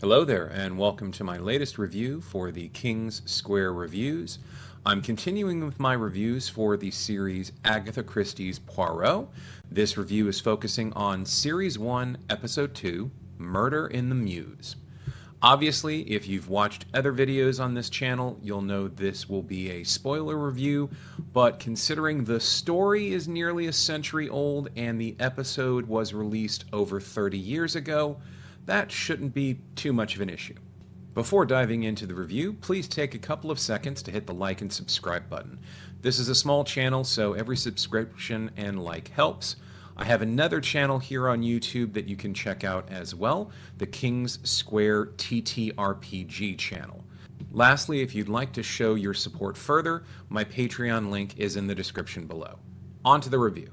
Hello there, and welcome to my latest review for the King's Square Reviews. I'm continuing with my reviews for the series Agatha Christie's Poirot. This review is focusing on Series 1, Episode 2, Murder in the Mews. Obviously, if you've watched other videos on this channel, you'll know this will be a spoiler review, but considering the story is nearly a century old and the episode was released over 30 years ago, that shouldn't be too much of an issue. Before diving into the review, please take a couple of seconds to hit the like and subscribe button. This is a small channel, so every subscription and like helps. I have another channel here on YouTube that you can check out as well, the King's Square TTRPG channel. Lastly, if you'd like to show your support further, my Patreon link is in the description below. On to the review.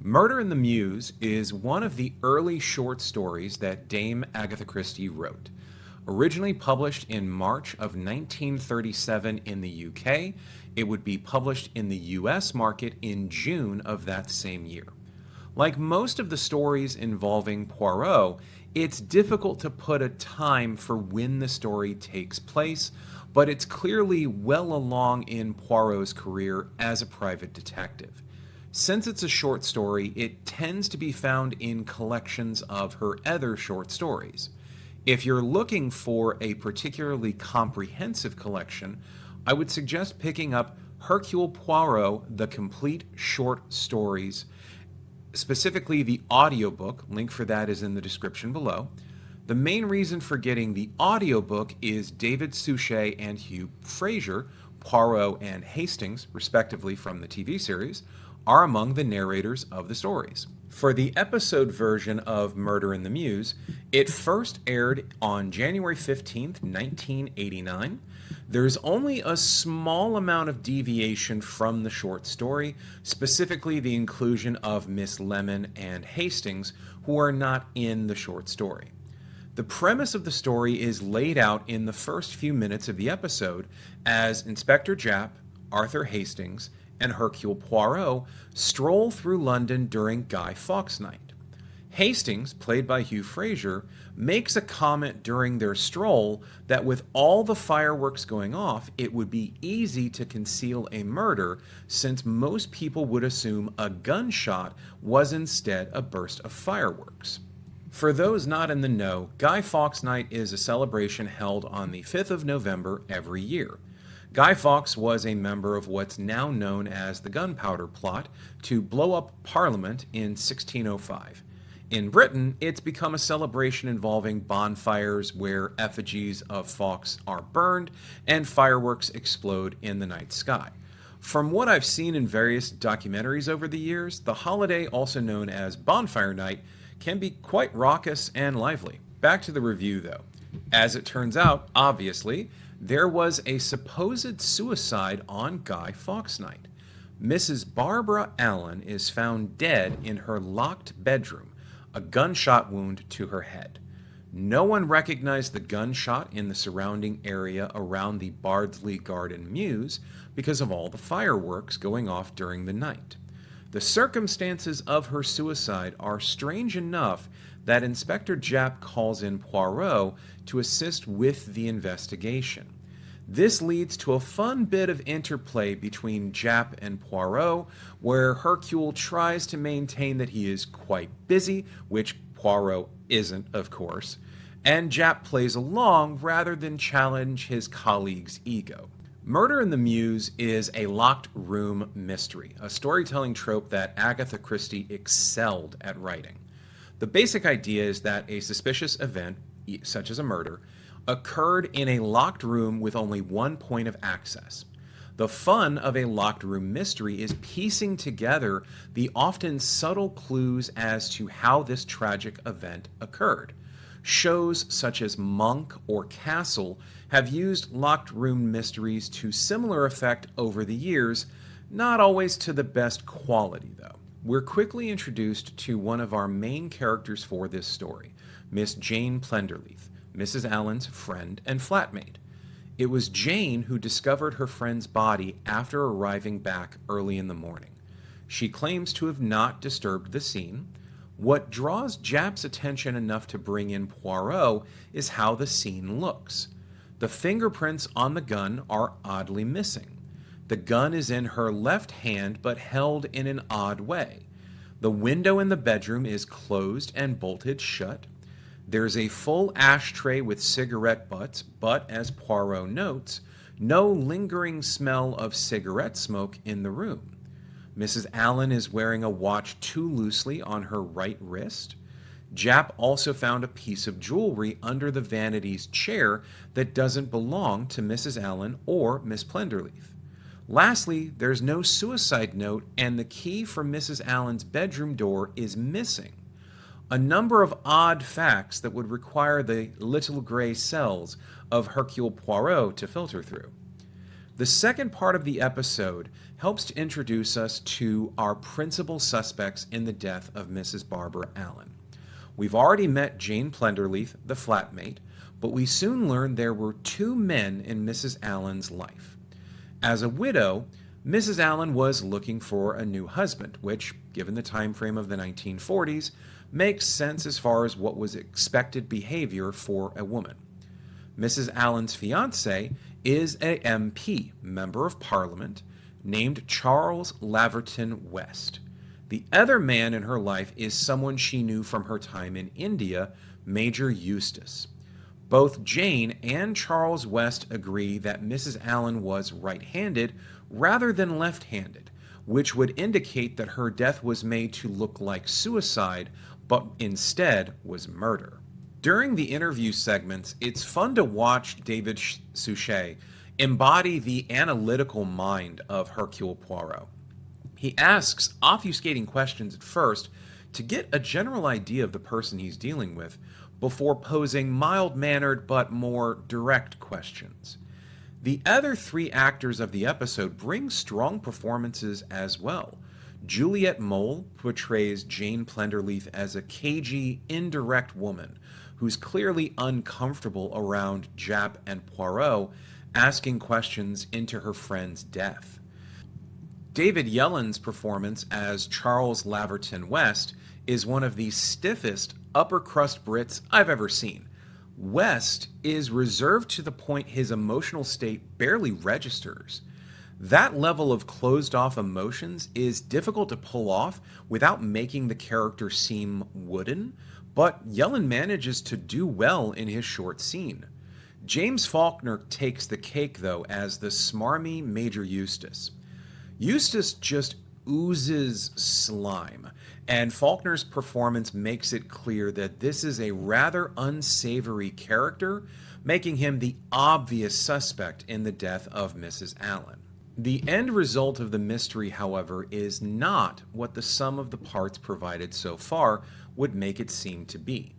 Murder in the Mews is one of the early short stories that Dame Agatha Christie wrote. Originally published in March of 1937 in the UK, it would be published in the US market in June of that same year. Like most of the stories involving Poirot, it's difficult to put a time for when the story takes place, but it's clearly well along in Poirot's career as a private detective. Since it's a short story, it tends to be found in collections of her other short stories. If you're looking for a particularly comprehensive collection, I would suggest picking up Hercule Poirot: The Complete Short Stories, specifically the audiobook. Link for that is in the description below. The main reason for getting the audiobook is David Suchet and Hugh Fraser, Poirot and Hastings, respectively from the TV series, are among the narrators of the stories. For the episode version of Murder in the Mews, it first aired on January 15th, 1989. There's only a small amount of deviation from the short story, specifically the inclusion of Miss Lemon and Hastings, who are not in the short story. The premise of the story is laid out in the first few minutes of the episode as Inspector Japp, Arthur Hastings, and Hercule Poirot stroll through London during Guy Fawkes Night. Hastings, played by Hugh Fraser, makes a comment during their stroll that with all the fireworks going off, it would be easy to conceal a murder since most people would assume a gunshot was instead a burst of fireworks. For those not in the know, Guy Fawkes Night is a celebration held on the 5th of November every year. Guy Fawkes was a member of what's now known as the Gunpowder Plot to blow up Parliament in 1605. In Britain, it's become a celebration involving bonfires where effigies of Fawkes are burned and fireworks explode in the night sky. From what I've seen in various documentaries over the years, the holiday, also known as Bonfire Night, can be quite raucous and lively. Back to the review, though. As it turns out, obviously, there was a supposed suicide on Guy Fawkes Night. Mrs. Barbara Allen is found dead in her locked bedroom, a gunshot wound to her head. No one recognized the gunshot in the surrounding area around the Bardsley Garden Mews because of all the fireworks going off during the night. The circumstances of her suicide are strange enough that Inspector Japp calls in Poirot to assist with the investigation. This leads to a fun bit of interplay between Japp and Poirot, where Hercule tries to maintain that he is quite busy, which Poirot isn't, of course, and Japp plays along rather than challenge his colleague's ego. Murder in the Mews is a locked room mystery, a storytelling trope that Agatha Christie excelled at writing. The basic idea is that a suspicious event, such as a murder, occurred in a locked room with only one point of access. The fun of a locked room mystery is piecing together the often subtle clues as to how this tragic event occurred. Shows such as Monk or Castle have used locked room mysteries to similar effect over the years, not always to the best quality though. We're quickly introduced to one of our main characters for this story, Miss Jane Plenderleath, Mrs. Allen's friend and flatmate. It was Jane who discovered her friend's body after arriving back early in the morning. She claims to have not disturbed the scene. What draws Jap's attention enough to bring in Poirot is how the scene looks. The fingerprints on the gun are oddly missing. The gun is in her left hand but held in an odd way. The window in the bedroom is closed and bolted shut. There's a full ashtray with cigarette butts, but as Poirot notes, no lingering smell of cigarette smoke in the room. Mrs. Allen is wearing a watch too loosely on her right wrist. Jap also found a piece of jewelry under the vanity's chair that doesn't belong to Mrs. Allen or Miss Plenderleaf. Lastly, there's no suicide note, and the key for Mrs. Allen's bedroom door is missing. A number of odd facts that would require the little gray cells of Hercule Poirot to filter through. The second part of the episode helps to introduce us to our principal suspects in the death of Mrs. Barbara Allen. We've already met Jane Plenderleaf, the flatmate, but we soon learn there were two men in Mrs. Allen's life. As a widow, Mrs. Allen was looking for a new husband, which, given the time frame of the 1940s, makes sense as far as what was expected behavior for a woman. Mrs. Allen's fiancé is a MP, Member of Parliament, named Charles Laverton West. The other man in her life is someone she knew from her time in India, Major Eustace. Both Jane and Charles West agree that Mrs. Allen was right-handed rather than left-handed, which would indicate that her death was made to look like suicide, but instead was murder. During the interview segments, it's fun to watch David Suchet embody the analytical mind of Hercule Poirot. He asks obfuscating questions at first to get a general idea of the person he's dealing with before posing mild-mannered but more direct questions. The other three actors of the episode bring strong performances as well. Juliette Moll portrays Jane Plenderleaf as a cagey, indirect woman who's clearly uncomfortable around Jap and Poirot, asking questions into her friend's death. David Yellen's performance as Charles Laverton West is one of the stiffest upper-crust Brits I've ever seen. West is reserved to the point his emotional state barely registers. That level of closed-off emotions is difficult to pull off without making the character seem wooden, but Yellen manages to do well in his short scene. James Faulkner takes the cake, though, as the smarmy Major Eustace. Eustace just oozes slime, and Faulkner's performance makes it clear that this is a rather unsavory character, making him the obvious suspect in the death of Mrs. Allen. The end result of the mystery, however, is not what the sum of the parts provided so far would make it seem to be.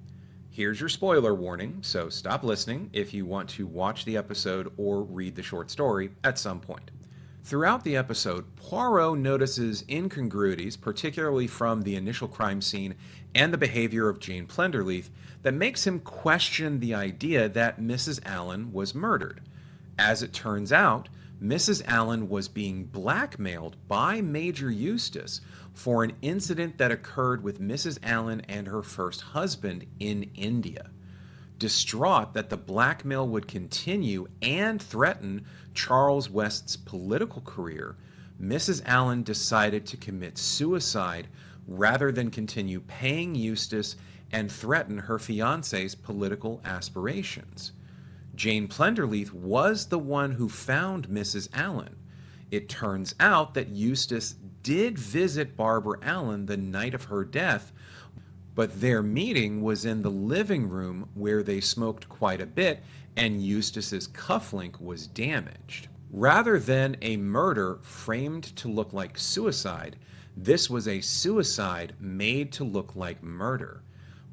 Here's your spoiler warning, so stop listening if you want to watch the episode or read the short story at some point. Throughout the episode, Poirot notices incongruities, particularly from the initial crime scene and the behavior of Jane Plenderleaf, that makes him question the idea that Mrs. Allen was murdered. As it turns out, Mrs. Allen was being blackmailed by Major Eustace for an incident that occurred with Mrs. Allen and her first husband in India. Distraught that the blackmail would continue and threaten Charles West's political career, Mrs. Allen decided to commit suicide rather than continue paying Eustace and threaten her fiancé's political aspirations. Jane Plenderleaf was the one who found Mrs. Allen. It turns out that Eustace did visit Barbara Allen the night of her death, but their meeting was in the living room where they smoked quite a bit and Eustace's cufflink was damaged. Rather than a murder framed to look like suicide, this was a suicide made to look like murder.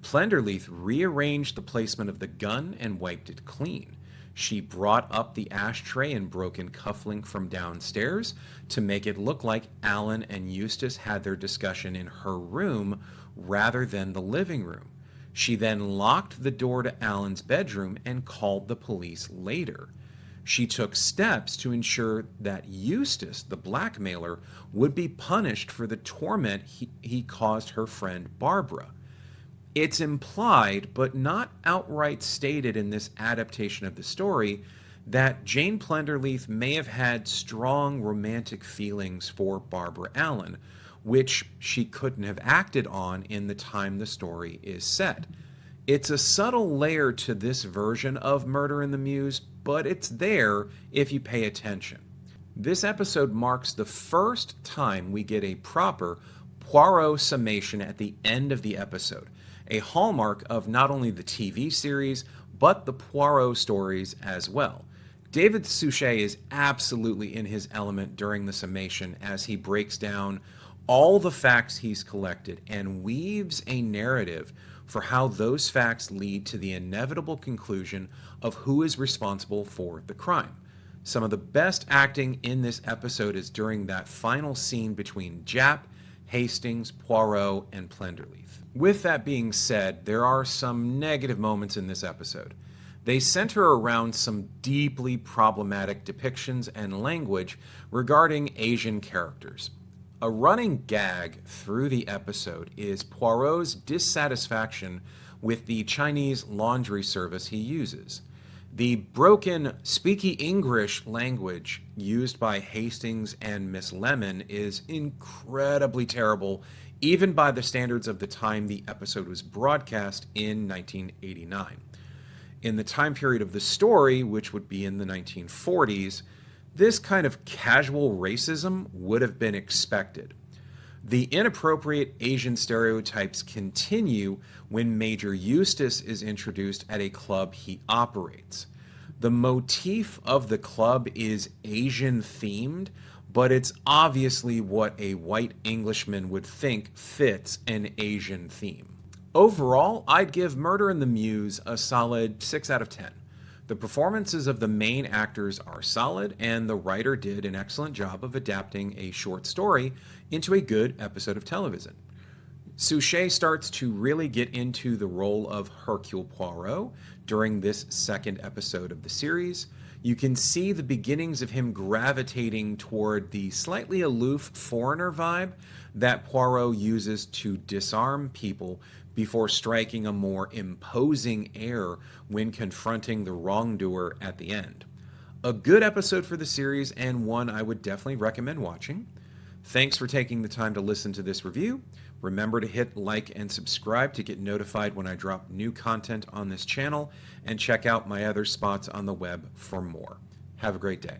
Plenderleaf rearranged the placement of the gun and wiped it clean. She brought up the ashtray and broken cufflink from downstairs to make it look like Allen and Eustace had their discussion in her room rather than the living room. She then locked the door to Allen's bedroom and called the police later. She took steps to ensure that Eustace, the blackmailer, would be punished for the torment he caused her friend Barbara. It's implied, but not outright stated in this adaptation of the story, that Jane Plenderleath may have had strong romantic feelings for Barbara Allen, which she couldn't have acted on in the time the story is set. It's a subtle layer to this version of Murder in the Mews, but it's there if you pay attention. This episode marks the first time we get a proper Poirot summation at the end of the episode, a hallmark of not only the TV series, but the Poirot stories as well. David Suchet is absolutely in his element during the summation as he breaks down all the facts he's collected and weaves a narrative for how those facts lead to the inevitable conclusion of who is responsible for the crime. Some of the best acting in this episode is during that final scene between Japp, Hastings, Poirot, and Plenderleath. With that being said, there are some negative moments in this episode. They center around some deeply problematic depictions and language regarding Asian characters. A running gag through the episode is Poirot's dissatisfaction with the Chinese laundry service he uses. The broken speaky English language used by Hastings and Miss Lemon is incredibly terrible, even by the standards of the time the episode was broadcast in 1989. In the time period of the story, which would be in the 1940s, this kind of casual racism would have been expected. The inappropriate Asian stereotypes continue when Major Eustace is introduced at a club he operates. The motif of the club is Asian themed, but it's obviously what a white Englishman would think fits an Asian theme. Overall, I'd give Murder in the Mews a solid 6 out of 10. The performances of the main actors are solid, and the writer did an excellent job of adapting a short story into a good episode of television. Suchet starts to really get into the role of Hercule Poirot during this second episode of the series. You can see the beginnings of him gravitating toward the slightly aloof foreigner vibe that Poirot uses to disarm people before striking a more imposing air when confronting the wrongdoer at the end. A good episode for the series, and one I would definitely recommend watching. Thanks for taking the time to listen to this review. Remember to hit like and subscribe to get notified when I drop new content on this channel, and check out my other spots on the web for more. Have a great day.